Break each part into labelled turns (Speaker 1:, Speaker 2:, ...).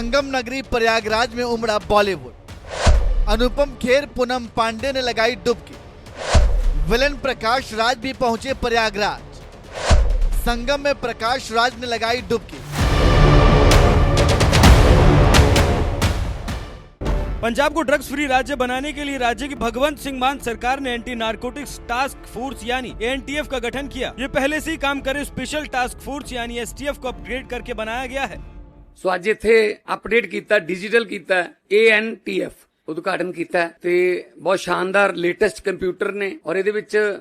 Speaker 1: संगम नगरी प्रयागराज में उमड़ा बॉलीवुड। अनुपम खेर, पूनम पांडे ने लगाई डुबकी। विलन प्रकाश राज भी पहुंचे प्रयागराज। संगम में प्रकाश राज ने लगाई डुबकी।
Speaker 2: पंजाब को ड्रग्स फ्री राज्य बनाने के लिए राज्य की भगवंत सिंह मान सरकार ने एंटी नारकोटिक्स टास्क फोर्स यानी एनटीएफ का गठन किया। ये पहले से ही काम करे स्पेशल टास्क फोर्स यानी एसटीएफ को अपग्रेड करके बनाया गया है।
Speaker 3: सो आज इत्थे अपडेट किया, डिजिटल किया, ANTF उद्घाटन किया ते बहुत शानदार लेटेस्ट कंप्यूटर ने और ये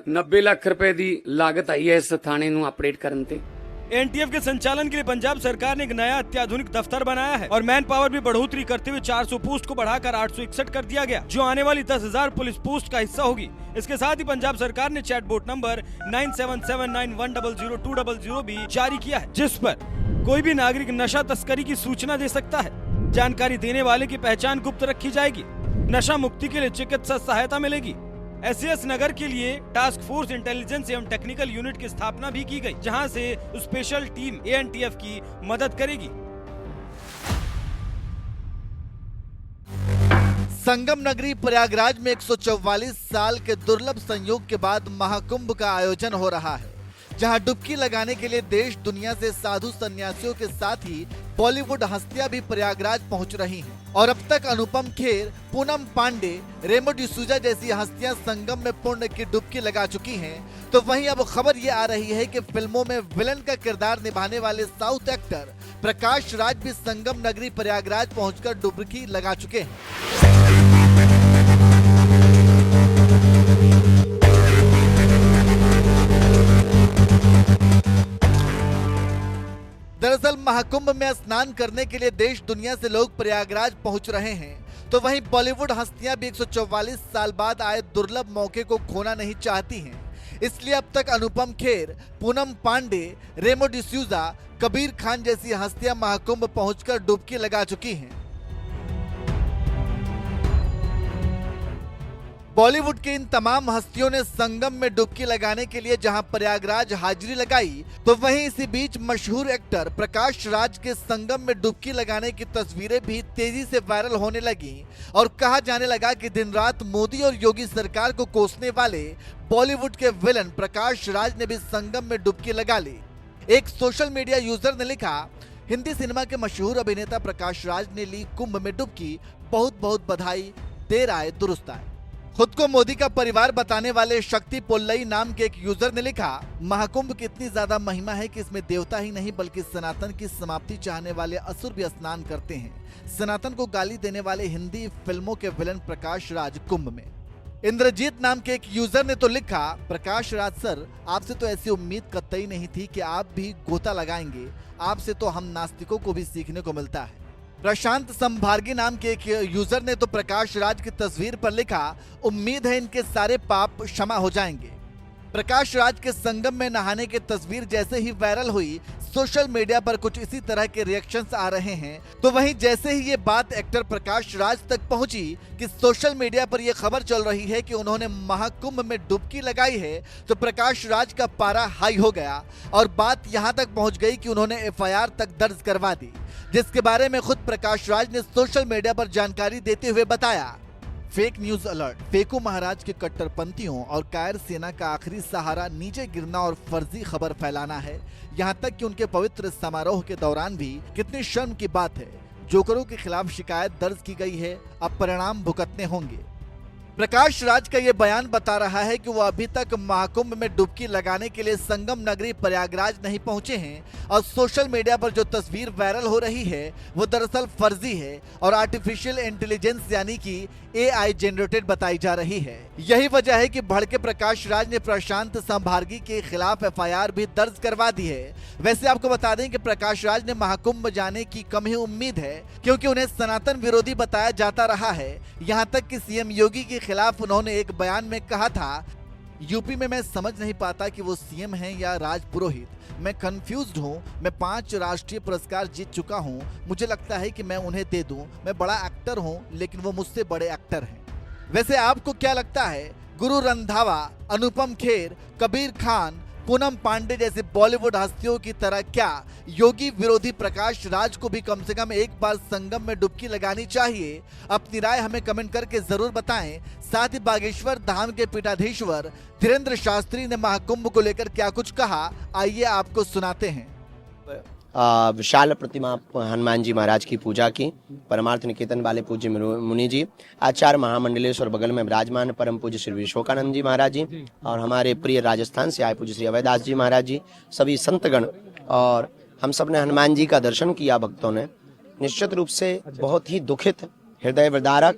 Speaker 3: 90 लाख रुपए की लागत आई है इस थाने नू अपडेट करने ते।
Speaker 2: एनटीएफ के संचालन के लिए पंजाब सरकार ने एक नया अत्याधुनिक दफ्तर बनाया है और मैन पावर भी बढ़ोतरी करते हुए 400 पोस्ट को बढ़ाकर 861 कर दिया गया, जो आने वाली 10,000 पुलिस पोस्ट का हिस्सा होगी। इसके साथ ही पंजाब सरकार ने चैटबोट नंबर 9779100200 भी जारी किया है, जिस पर कोई भी नागरिक नशा तस्करी की सूचना दे सकता है। जानकारी देने वाले की पहचान गुप्त रखी जाएगी। नशा मुक्ति के लिए चिकित्सा सहायता मिलेगी। SCS नगर के लिए टास्क फोर्स इंटेलिजेंस एवं टेक्निकल यूनिट की स्थापना भी की गई, जहां से स्पेशल टीम ANTF की मदद करेगी।
Speaker 1: संगम नगरी प्रयागराज में 144 साल के दुर्लभ संयोग के बाद महाकुंभ का आयोजन हो रहा है, जहां डुबकी लगाने के लिए देश दुनिया से साधु सन्यासियों के साथ ही बॉलीवुड हस्तियां भी प्रयागराज पहुंच रही हैं। और अब तक अनुपम खेर, पूनम पांडे, रेमो डिसूजा जैसी हस्तियां संगम में पुण्य की डुबकी लगा चुकी हैं। तो वहीं अब खबर ये आ रही है कि फिल्मों में विलन का किरदार निभाने वाले साउथ एक्टर प्रकाश राज भी संगम नगरी प्रयागराज पहुंचकर डुबकी लगा चुके हैं। दरअसल महाकुंभ में स्नान करने के लिए देश दुनिया से लोग प्रयागराज पहुंच रहे हैं, तो वहीं बॉलीवुड हस्तियां भी 144 साल बाद आए दुर्लभ मौके को खोना नहीं चाहती हैं। इसलिए अब तक अनुपम खेर, पूनम पांडे, रेमो डिसूजा, कबीर खान जैसी हस्तियां महाकुंभ पहुंचकर डुबकी लगा चुकी हैं। बॉलीवुड की इन तमाम हस्तियों ने संगम में डुबकी लगाने के लिए जहां प्रयागराज हाजिरी लगाई, तो वहीं इसी बीच मशहूर एक्टर प्रकाश राज के संगम में डुबकी लगाने की तस्वीरें भी तेजी से वायरल होने लगी और कहा जाने लगा कि दिन रात मोदी और योगी सरकार को कोसने वाले बॉलीवुड के विलन प्रकाश राज ने भी संगम में डुबकी लगा ली। एक सोशल मीडिया यूजर ने लिखा, हिंदी सिनेमा के मशहूर अभिनेता प्रकाश राज ने ली कुंभ में डुबकी, बहुत बहुत बधाई, देर आए दुरुस्त आए। खुद को मोदी का परिवार बताने वाले शक्ति पोल्लई नाम के एक यूजर ने लिखा, महाकुंभ की इतनी ज्यादा महिमा है कि इसमें देवता ही नहीं बल्कि सनातन की समाप्ति चाहने वाले असुर भी स्नान करते हैं। सनातन को गाली देने वाले हिंदी फिल्मों के विलन प्रकाश राज कुंभ में। इंद्रजीत नाम के एक यूजर ने तो लिखा, प्रकाश राज सर, आपसे तो ऐसी उम्मीद कतई नहीं थी कि आप भी गोता लगाएंगे। आपसे तो हम नास्तिकों को भी सीखने को मिलता है। प्रशांत संभार्गी नाम के एक यूजर ने तो प्रकाश राज की तस्वीर पर लिखा, उम्मीद है इनके सारे पाप क्षमा हो जाएंगे। प्रकाश राज के संगम में नहाने की तस्वीर जैसे ही वायरल हुई, सोशल मीडिया पर कुछ इसी तरह के रिएक्शंस आ रहे हैं। तो वहीं जैसे ही ये बात एक्टर प्रकाश राज तक पहुंची कि सोशल मीडिया पर यह खबर चल रही है कि उन्होंने महाकुंभ में डुबकी लगाई है, तो प्रकाश राज का पारा हाई हो गया और बात यहां तक पहुंच गई कि उन्होंने FIR तक दर्ज करवा दी, जिसके बारे में खुद प्रकाश राज ने सोशल मीडिया पर जानकारी देते हुए बताया, फेक न्यूज अलर्ट, फेको महाराज के कट्टरपंथियों और कायर सेना का आखिरी सहारा नीचे गिरना और फर्जी खबर फैलाना है। यहाँ तक कि उनके पवित्र समारोह के दौरान भी कितनी शर्म की बात है। जोकरों के खिलाफ शिकायत दर्ज की गई है, अब परिणाम भुगतने होंगे। प्रकाश राज का ये बयान बता रहा है कि वो अभी तक महाकुंभ में डुबकी लगाने के लिए संगम नगरी प्रयागराज नहीं पहुंचे हैं और सोशल मीडिया पर जो तस्वीर वायरल हो रही है वो दरअसल फर्जी है और आर्टिफिशियल इंटेलिजेंस यानी कि AI जनरेटेड बताई जा रही है। यही वजह है कि भड़के प्रकाश राज ने प्रशांत संभार्गी के खिलाफ FIR भी दर्ज करवा दी है। वैसे आपको बता दें कि प्रकाश राज ने महाकुंभ जाने की कम ही उम्मीद है, क्योंकि उन्हें सनातन विरोधी बताया जाता रहा है। यहाँ तक कि CM योगी के खिलाफ उन्होंने एक बयान में कहा था, यूपी में मैं समझ नहीं पाता कि वो CM हैं या राज पुरोहित। मैं कंफ्यूज्ड हूँ। मैं 5 राष्ट्रीय पुरस्कार जीत चुका हूँ। मुझे लगता है कि मैं उन्हें दे दूँ। मैं बड़ा एक्टर हूँ, लेकिन वो मुझसे बड़े एक्टर हैं। वैसे आपको क्या लगता है? गुरु रंधावा, अनुपम खेर, कबीर खान, पूनम पांडे जैसे बॉलीवुड हस्तियों की तरह क्या योगी विरोधी प्रकाश राज को भी कम से कम एक बार संगम में डुबकी लगानी चाहिए? अपनी राय हमें कमेंट करके जरूर बताएं। साथ ही बागेश्वर धाम के पीठाधीश्वर धीरेन्द्र शास्त्री ने महाकुंभ को लेकर क्या कुछ कहा, आइए आपको सुनाते हैं।
Speaker 4: विशाल प्रतिमा हनुमान जी महाराज की पूजा की। परमार्थ निकेतन वाले पूज्य मुनि जी, आचार्य महामंडलेश्वर बगल में विराजमान परम पूज्य श्री विश्वकानंद जी महाराज जी, और हमारे प्रिय राजस्थान से आए पूज्य श्री अभयदास जी महाराज जी, सभी संतगण, और हम सब ने हनुमान जी का दर्शन किया। भक्तों ने निश्चित रूप से बहुत ही दुखित, हृदय विदारक,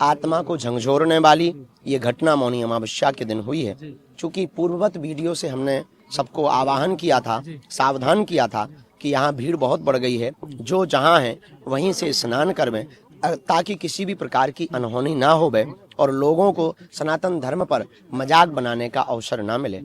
Speaker 4: आत्मा को झंझोरने वाली ये घटना मौनी अमावस्या के दिन हुई है। चूंकि पूर्ववत वीडियो से हमने सबको आवाहन किया था, सावधान किया था कि यहाँ भीड़ बहुत बढ़ गई है, जो जहाँ है वहीं से स्नान करवें, ताकि किसी भी प्रकार की अनहोनी ना होवे और लोगों को सनातन धर्म पर मजाक बनाने का अवसर ना मिले।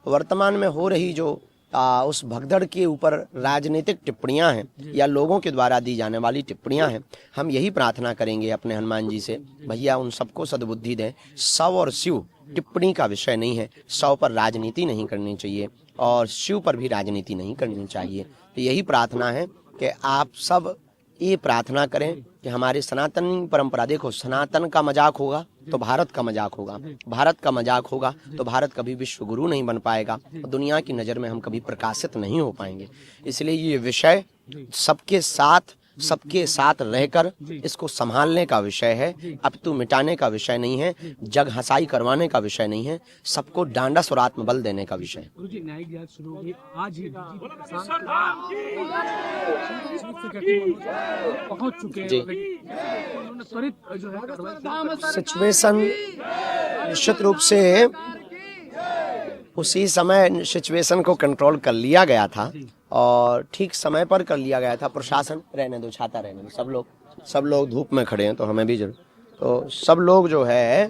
Speaker 4: वर्तमान में हो रही जो उस भगदड़ के ऊपर राजनीतिक टिप्पणियां हैं या लोगों के द्वारा दी जाने वाली टिप्पणियां हैं, हम यही प्रार्थना करेंगे अपने हनुमान जी से, भैया उन सबको सद्बुद्धि दें। शव और शिव टिप्पणी का विषय नहीं है, शव पर राजनीति नहीं करनी चाहिए और शिव पर भी राजनीति नहीं करनी चाहिए। तो यही प्रार्थना है कि आप सब ये प्रार्थना करें कि हमारे सनातन परंपरा, देखो सनातन का मजाक होगा तो भारत का मजाक होगा, भारत का मजाक होगा तो भारत कभी विश्व गुरु नहीं बन पाएगा और दुनिया की नज़र में हम कभी प्रकाशित नहीं हो पाएंगे। इसलिए ये विषय सबके साथ रहकर इसको संभालने का विषय है, अपितु मिटाने का विषय नहीं है, जग हंसाई करवाने का विषय नहीं है, सबको डांडस और आत्मबल देने का विषय है।
Speaker 5: गुरुजी, न्यायिक जांच शुरू होगी आज ही, पहुंच चुके हैं, उन्होंने त्वरित जो है कार्रवाई।
Speaker 4: सिचुएशन निश्चित रूप से उसी समय सिचुएशन को कंट्रोल कर लिया गया था और ठीक समय पर कर लिया गया था। प्रशासन, रहने दो, छाता रहने दो, सब लोग धूप में खड़े हैं तो हमें भी जरूर, तो सब लोग जो है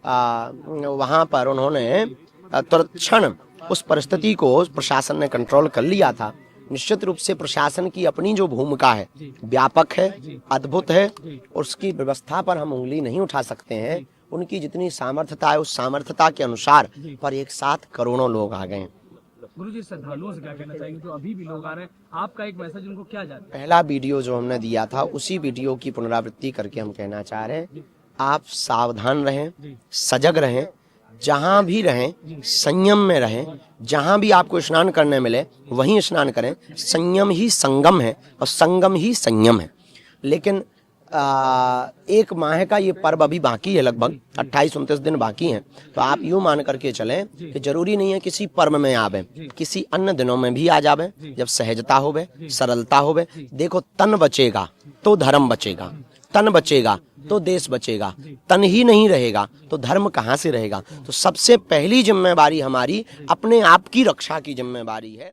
Speaker 4: वहाँ पर उन्होंने तुरंत क्षण उस परिस्थिति को प्रशासन ने कंट्रोल कर लिया था। निश्चित रूप से प्रशासन की अपनी जो भूमिका है व्यापक है, अद्भुत है, उसकी व्यवस्था पर हम उंगली नहीं उठा सकते हैं। उनकी जितनी सामर्थ्यता है उस सामर्थ्यता के अनुसार पर एक साथ करोड़ों लोग आ गए।
Speaker 5: गुरुजी, श्रद्धालुओं से क्या कहना चाहेंगे जो अभी भी लोग आ रहे हैं? आपका एक मैसेज उनको क्या जाता है?
Speaker 4: पहला वीडियो जो हमने दिया था उसी वीडियो की पुनरावृत्ति करके हम कहना चाह रहे हैं, आप सावधान रहें, सजग रहें, जहां भी रहें संयम में रहें, जहां भी आपको स्नान करने मिले वहीं स्नान करें। संयम ही संगम है और संगम ही संयम है। लेकिन एक माह का ये पर्व अभी बाकी है, लगभग 28-29 दिन बाकी हैं, तो आप यूं मान करके चलें कि जरूरी नहीं है किसी पर्व में आवे, किसी अन्य दिनों में भी आ जावे, जब सहजता होवे, सरलता होवे। देखो, तन बचेगा तो धर्म बचेगा, तन बचेगा तो देश बचेगा, तन ही नहीं रहेगा तो धर्म कहाँ से रहेगा। तो सबसे पहली जिम्मेवारी हमारी अपने आप की रक्षा की जिम्मेवारी है।